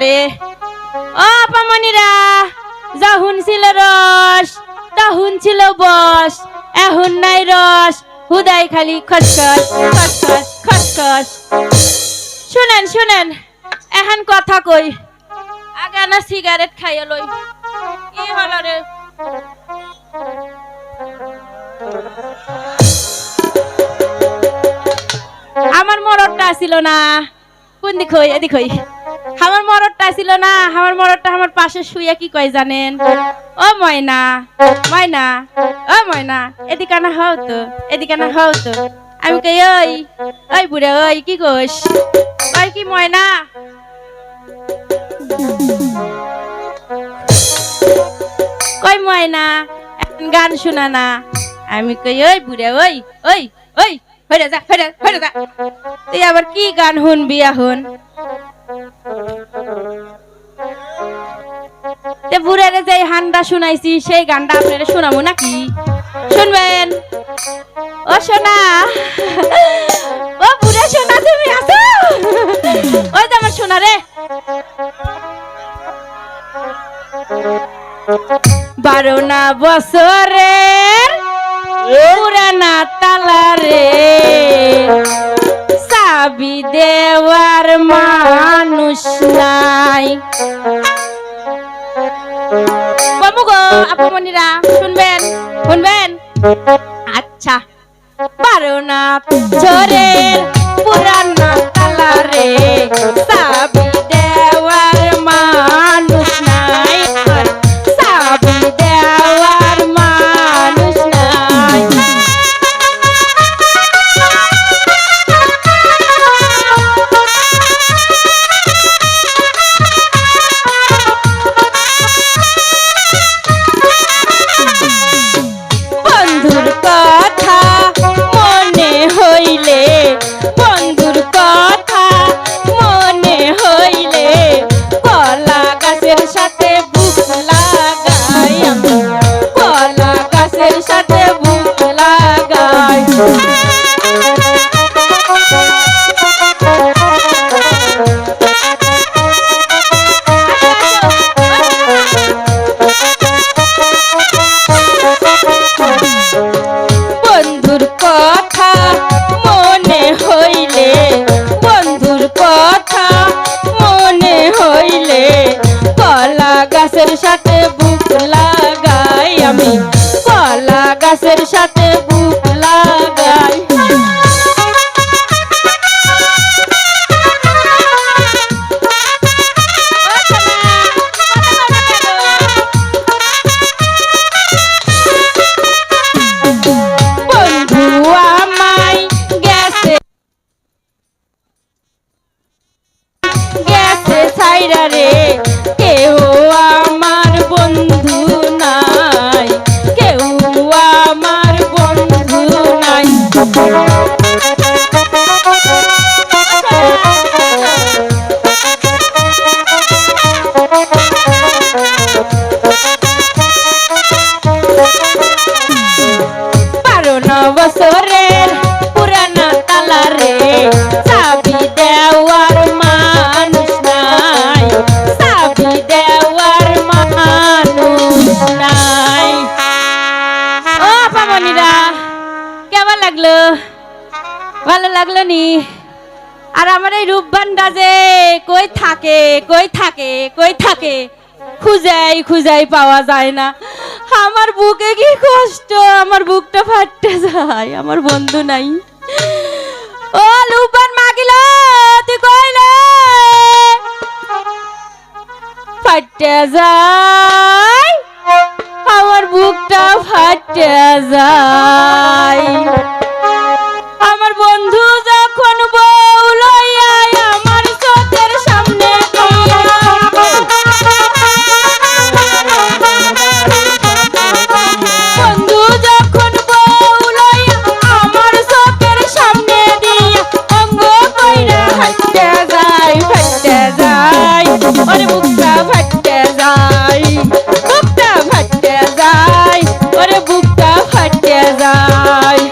রে ও আপামনিরা যখন ছিল রস তখন ছিল বস এখন নাই রস হুদাই খালি খসখস খসখস খসখস শুনেন শুনেন এখন কথা কই আগে না সিগারেট খাইয়া লই কি হলো রে আমার মরদটা ছিল না কোন দিক হই এদিক হই আমার মরদটা ছিল না আমার মরদটা আমার পাশে শুইয়া কি কয় জানেন ও ময়না ময়না ও ময়না এদিকে না হও তো এদিকে না হও তো আমি কই ওই ওই বুড়া ওই কি কইস ওই কি ময়না কই ময়না গান শোনা না আমি কই ওই বুড়া ওই ওই ওই ফেরে যা ফেরে ফেরে যা তুই আবার কি গান শুনবি এখন তে বুড়ারে যে হান্ডা শুনাইছি সেই গানটা আপনারা শোনাবো নাকি শুনবেন ও সোনা ও বুড়া সোনা তুমি আছো ওই তো আমার সোনা রে 12 বছরের পুরানা তালা রে চাবি দেওয়ার মানুষ নাই বাবু গো আপমনিরা শুনবেন শুনবেন আচ্ছা 12 বছরের পুরানা তালা রে চাবি দেওয়ার মানুষ নাই চাবি দেওয়ার মানুষ নাই বন্ধুর কথা মনে হইলে বন্ধুর কথা মনে হইলে কলা গাছের সাথে বুক লাগাই আমি কলা গাছের সাথে বুক লাগাই বন্ধুর কথা মনে হইলে বন্ধুর কথা মনে হইলে কলা গাছের সাথে বুক লাগাই আমি কলা গাছের সাথে বুক লাগাই বন্ধু আমায় গেছে গেছে ছাইরা রে কেউ আমার বন্ধু নাই কেউ আমার বন্ধু নাই বছরের পুরানা তালা রে চাবি দেওয়ার মানুষ নাই চাবি দেওয়ার মানুষ নাই ও পামনিরা কেমন লাগলো ভালো লাগলো নি আর আমার এই রূপবানটা যে কই থাকে কই থাকে কই থাকে খুঁজাই খুঁজাই পাওয়া যায় না আমার বুকে কি কষ্ট আমার বুকটা ফাটতে যায় আমার বন্ধু নাই ও লুবান মাগিলা তুই কইলে ফাটতে যায় আমার বুকটা ফাটতে যায় আমার বন্ধু যখন বউ লইয়া আমার চোখের সামনে বন্ধু যখন বউ লইয়া আমার চোখের সামনে দিয়া অঙ্গ কইরা ফাটতে যায় ওরে বুকটা ফাটতে যায় বুকটা ফাটতে যায় ওরে বুকটা ফাটতে যায়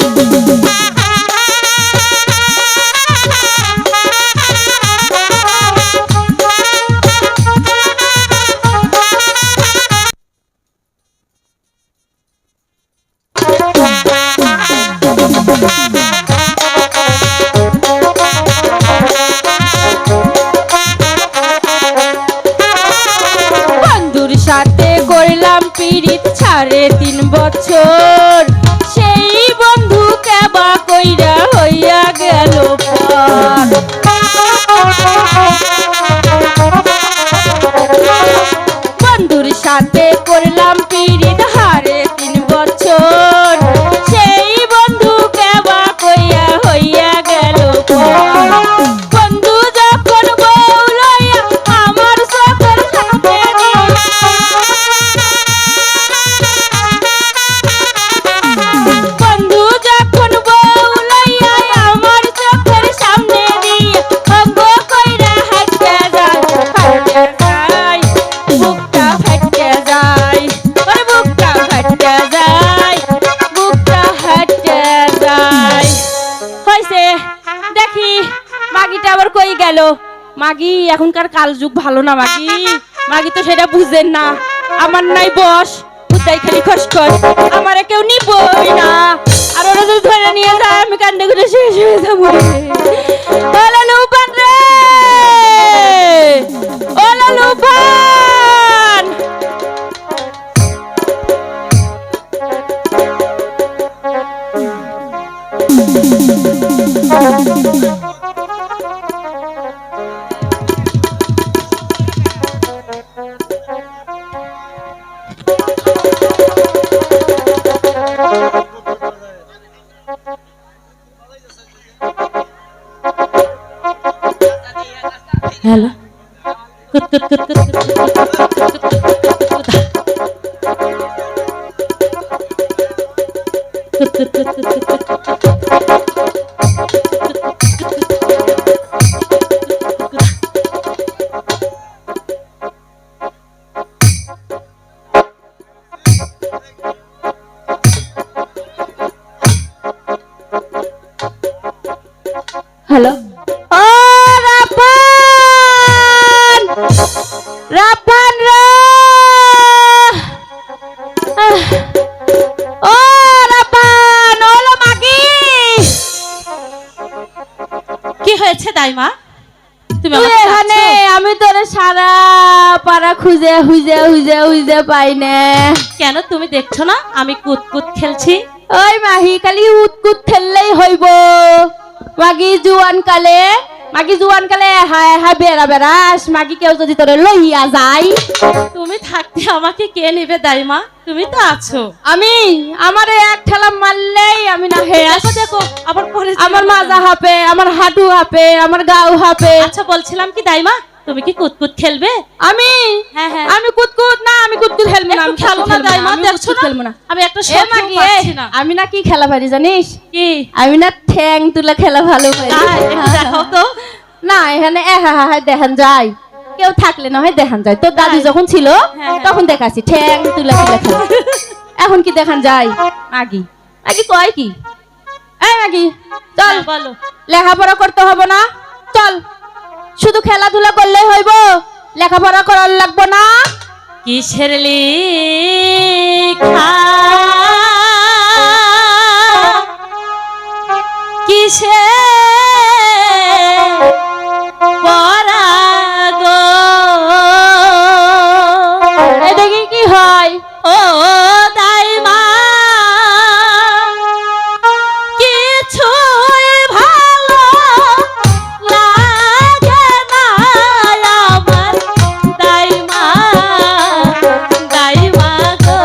পিরিত 3.5 বছর, সেই বন্ধু কেবা কইরা হইয়া গেল পর। বন্ধুর সাথে করলাম পিরিত 3.5 বছর, সেই বন্ধু কেবা কইয়া হইয়া গেল পর। বন্ধু যখন বউ লইয়া আমার চোখের সামনে বন্ধু যখন বউ লইয়া আমার চোখের সামনে দিয়ে অঙ্গ কইরা হাঁটতে যায়, বুকটা ফাটতে যায়, ওরে বুকটা ফাটতে যায়, বুকটা ফাটতে যায়। হইছে দেখি মাগিটা আবার কই গেল। মাগি এখনকার কালযুগ ভালো না মাগি, মাগি তো সেটা বুঝেন না। আমার নাই বস, উদ্দাই খালি খসখস, আমারে কেউ নিবই না। আর ওরা যদি ধরে নিয়ে যায় আমি কান্দে করে শেষ হয়ে যাবো রে। ও লালু পান রে, ও লালু পান। হ্যালো কুত কুত কুত কুত কুত হ্যালো ও রাপান, রাপান রে, ও রাপান, ওলো মাগি। কি হয়েছে দাইমা? তুমি তুই এখানে? আমি তোরে সারা পাড়া খুঁজে খুঁজে খুঁজে খুঁজে পাই না। কেন তুমি দেখছো না আমি কুতকুত খেলছি? ওই মাহি খালি উৎকুত খেললেই হইব। মাগি জুয়ান কালে, মাগি জুয়ান কালে হায় হায় বেড়া বেড়াস, মাগি কেউ যদি তোরে লইয়া যায়। তুমি থাকতে আমাকে কে নেবে দাইমা? তুমি তো আছো। আমি আমারে এক ঠেলা মারলেই আমি না হে। দেখো দেখো আবার পরে আমার মাজা হাঁপে, আমার হাঁটু হাঁপে, আমার গাও হাঁপে। আচ্ছা বলছিলাম কি দাইমা তুমি কি কুতকুত খেলবে? আমি হ্যাঁ হ্যাঁ আমি কুতকুত না, আমি কুতকুত খেলবো না। একটু আমি খেলো না দাইমা, আমি দেখছো কুতকুত না খেলবো না। আমি একটা এ শখ মাগি, পাচ্ছি না। আমি না কি খেলা পারি জানিস? কি? আমি না ঠ্যাং তুলে খেলা ভালো পারি। তাই? একটু দেখাও তো। না এখানে দেখান যায়, কেউ থাকলে না হয় দেখান যায়। তোর দাদু যখন ছিল হ্যাঁ। তখন দেখাছি ঠ্যাং তুলে তুলে খেলা। এখন কি দেখান যায়? মাগি মাগি কয় কি? এই মাগি চল, হ্যাঁ, বলো। লেখাপড়া করতে হবে না, চল শুধু খেলাধুলা করলেই হইব, লেখাপড়া করার লাগবো না। কিসের লেখা কিসে পড়া গো, এই দেখি কি হয়। ও দাইমা কিছুই ভালো লাগে না আমার দাইমা, দাইমা গো।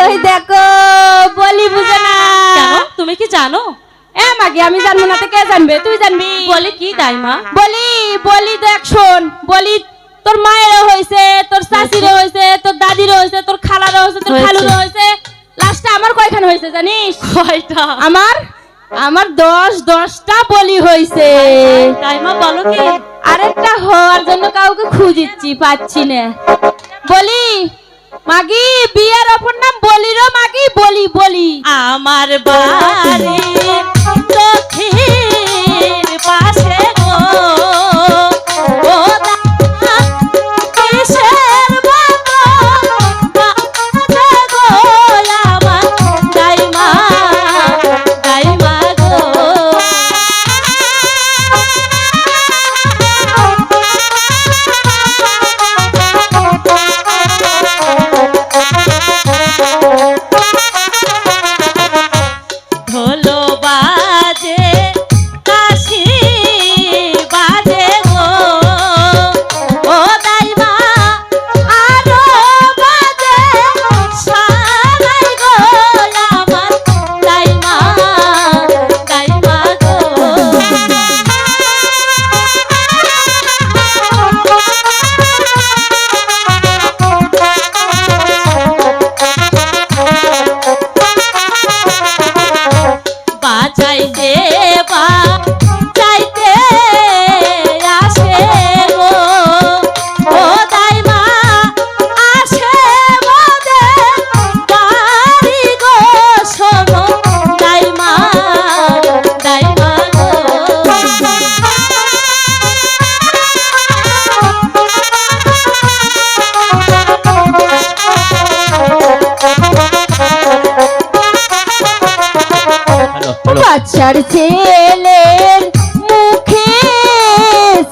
ওই দেখো বলি বুঝে না কেন তুমি কি জানো? এ মাগি আমি জানবো না তো কে জানবে তুই জানবি বলি কি দাইমা? বলি বলি দেখ শোন বলি তোর মায়েরও হয়েছে তোর শাশুড়িরও হয়েছে তোর দাদিরও হয়েছে তোর খালারও হয়েছে তোর হয়েছে। খালুরও হয়েছে লাস্টে আমার কয়খান হয়েছে জানিস কয়টা? আমার আমার 10টা বলি হয়েছে দাইমা বলো কি? আরেকটা হওয়ার জন্য কাউকে খুঁজিচ্ছি পাচ্ছি না বলি মাগি বিয়ের অপর নাম বলিরও মাগি বলি বলি আমার বাড়ি দক্ষিণ পাশে গো, ও দাদা, কিসের বাবা বাজে গো আমার দাইমা, দাইমা গো। ঢোলো বাজে কাশি বাজে গো, ও দাইমা আরো বাজে সারাই গো আমার দাইমা, দাইমা গো। বাজাইতে বাজাইতে আসে গো, ও দাইমা আসে মোদের বাড়ি গো, শোনো দাইমা, দাইমা গো। বাচ্চার ছেলের মুখে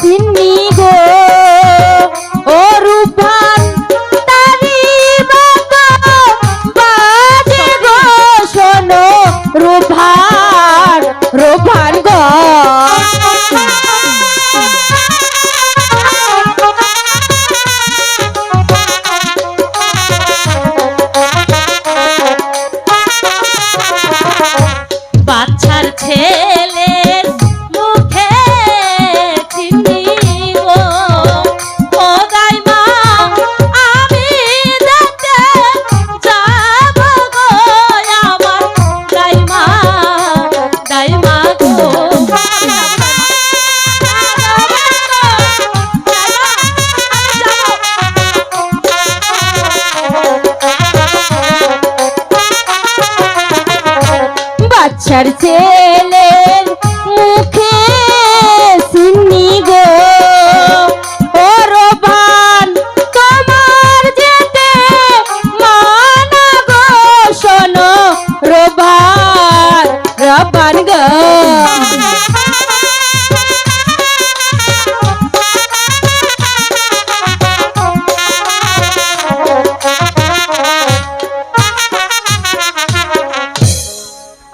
সিন্নি গো ও রূপবান তারি বাবা বাজে গো শোনো রূপবান রূপবান গো বাচ্চার ছেলের মুখে চিনি গো, ও দাইমা আমি দেখতে যাব গো আমার দাইমা, দাইমা গো। বাচ্চার ছেলের মুখে সিন্নি গো ও রূপবান তোমার যেতে মানা গো শোনো রূপবান রূপবান গো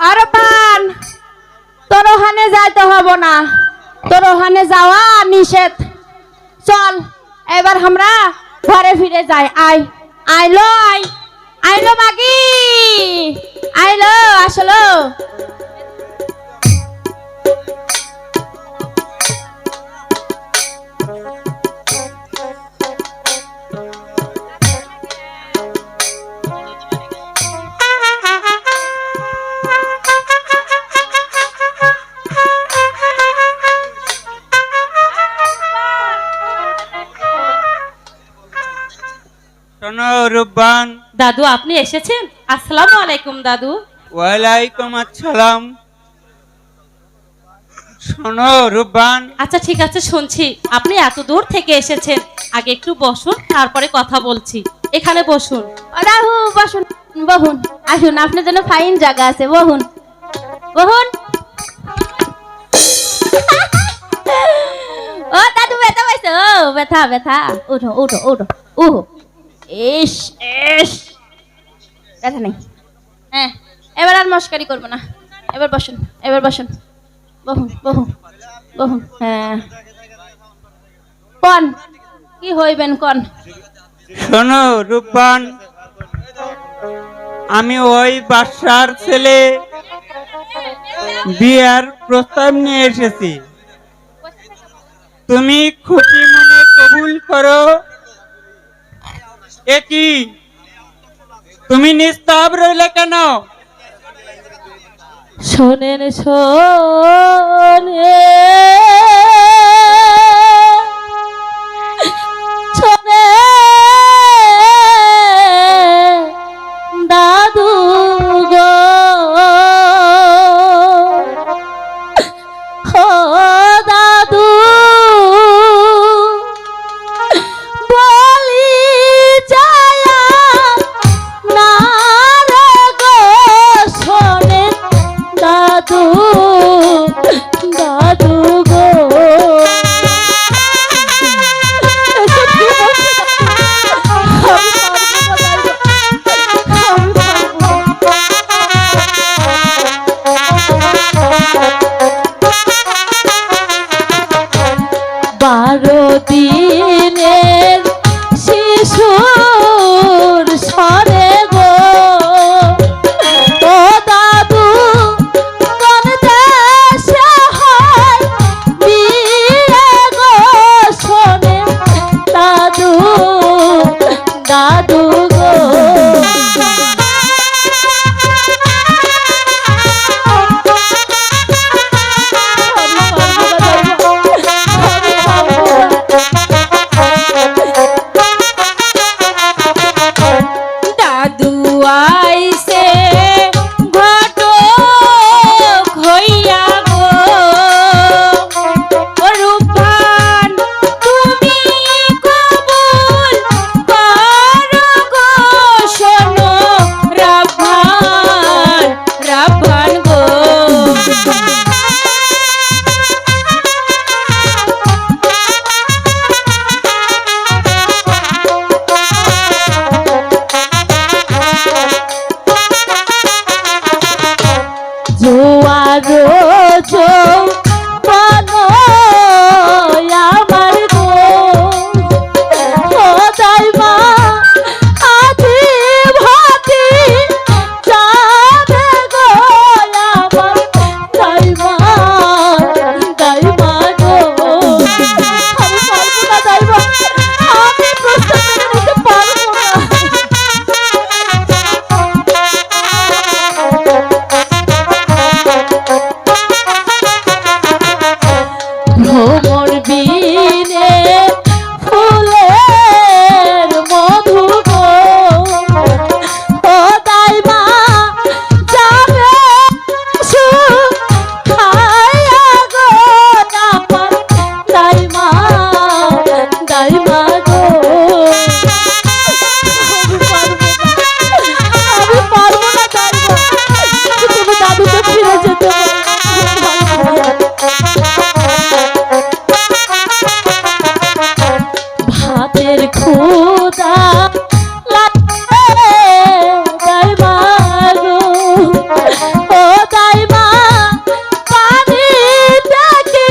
আরে পান তোর ওখানে যাইতে হবো না তোর ওখানে যাওয়া নিষেধ চল এবার আমরা ঘরে ফিরে যাই আয় আইলো আইলো মাগি আইলো আসলো শোনো রূপবান। দাদু আপনি এসেছেন? আসসালামু আলাইকুম দাদু। ওয়ালাইকুম আসসালাম। শোনো রূপবান। আচ্ছা ঠিক আছে শুনছি। আপনি এত দূর থেকে এসেছেন, আগে একটু বসুন, তারপরে কথা বলছি। এখানে বসুন। রাহু বসুন বহুন আসুন আপনার জন্য ফাইন জায়গা আছে বহুন বহুন ও দাদু ব্যথা পাইছে ও ব্যথা ব্যথা উঠো উঠো উঠো উহো ইস ইস ব্যথা নেই হ্যাঁ এবার আর মস্কারি করবো না এবার বসুন বহুন বহুন বহুন হ্যাঁ কন কি হইবেন কন শোনো রূপবান, আমি ওই বাদশার ছেলে, বিয়ার প্রস্তাব নিয়ে এসেছি। তুমি খুশি মনে কবুল করো। এ কি, তুমি নিস্তাব রইলে কেন? শোনেন শোনে শোনে দাদু গো, ও দাদু বলি যায়া না রে গো, শোনেন দাদু দাদু গো। বারো দিনের শিশুর সরে গো, ও দাদু কোন দেশে হয় বিয়ে গো, শোনে দাদু দাদু গো। দাদু আইছে ঘটক হইয়া গো, ও রূপবান তুমি কবুল করো গো, শোনো রাভান রাভান গো। জোয়ারো যৌবন আমার গো, ও দাইমা আধি ভাতি যাবে গো, আমার দাইমা দাইমা গো। আমি পারবো না দাইমা, আমি প্রস্তাব মেনে নিতে পারবো না। ভ্রমর বিনে ফুলের মধু গো, ও দাইমা যাবে খায়া গো, আমার দাইমা দাইমা গো। আমি পারবো না দাইমা, তুমি দাদুকে ফিরে যেতে বলো। ভাতের ক্ষুধা লাগে দাইমা গো, ও দাইমা পানি দেখি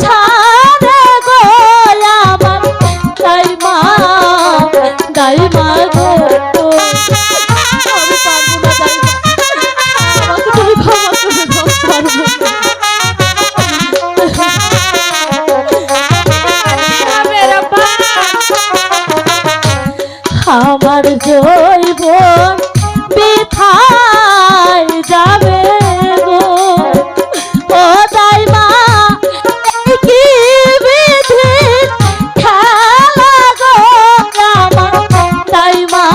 ছাড়ে গো, আমার দাইমা দাইমা গো। আমি পারবো না দাইমা, আমাকে তুমি ক্ষমা করে দাও, পারবো না। আমার জৈবন বিথায় যাবে গো, ও দাইমা কি বিধি খেলা গো, আমার দাইমা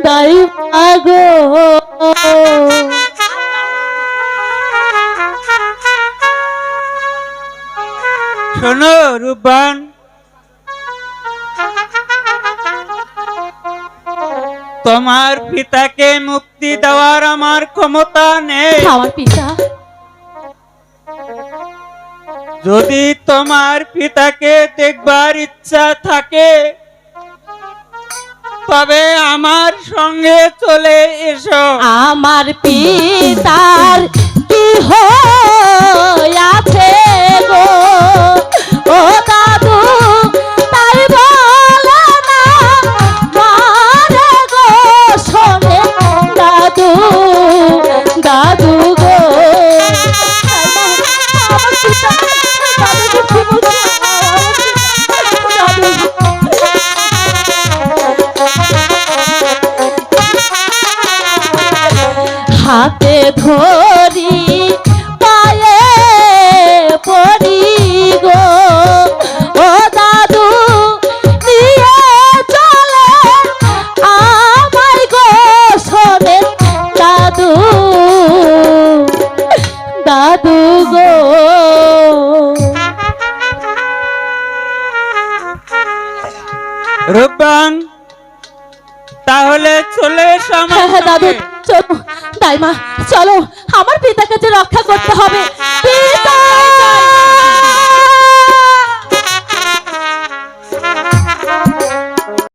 দাইমা গো। শোনো রূপবান, তোমার পিতাকে মুক্তি দেওয়ার আমার ক্ষমতা নেই। আমার পিতা যদি তোমার পিতাকে দেখবার ইচ্ছা থাকে তবে আমার সঙ্গে চলে এসো। আমার পিতার কি হইয়াছে গো, ও দাদু তাই বলো না, মারে ধরি পায়ে পড়ি গো ও দাদু নিয়ে চলে আমায় গো শোনে দাদু দাদু গো রূপবান, তাহলে চলে এসো আমার হ্যাঁ হ্যাঁ দাদু সঙ্গে। চলো দাইমা চলো আমার পিতাকে যে রক্ষা করতে হবে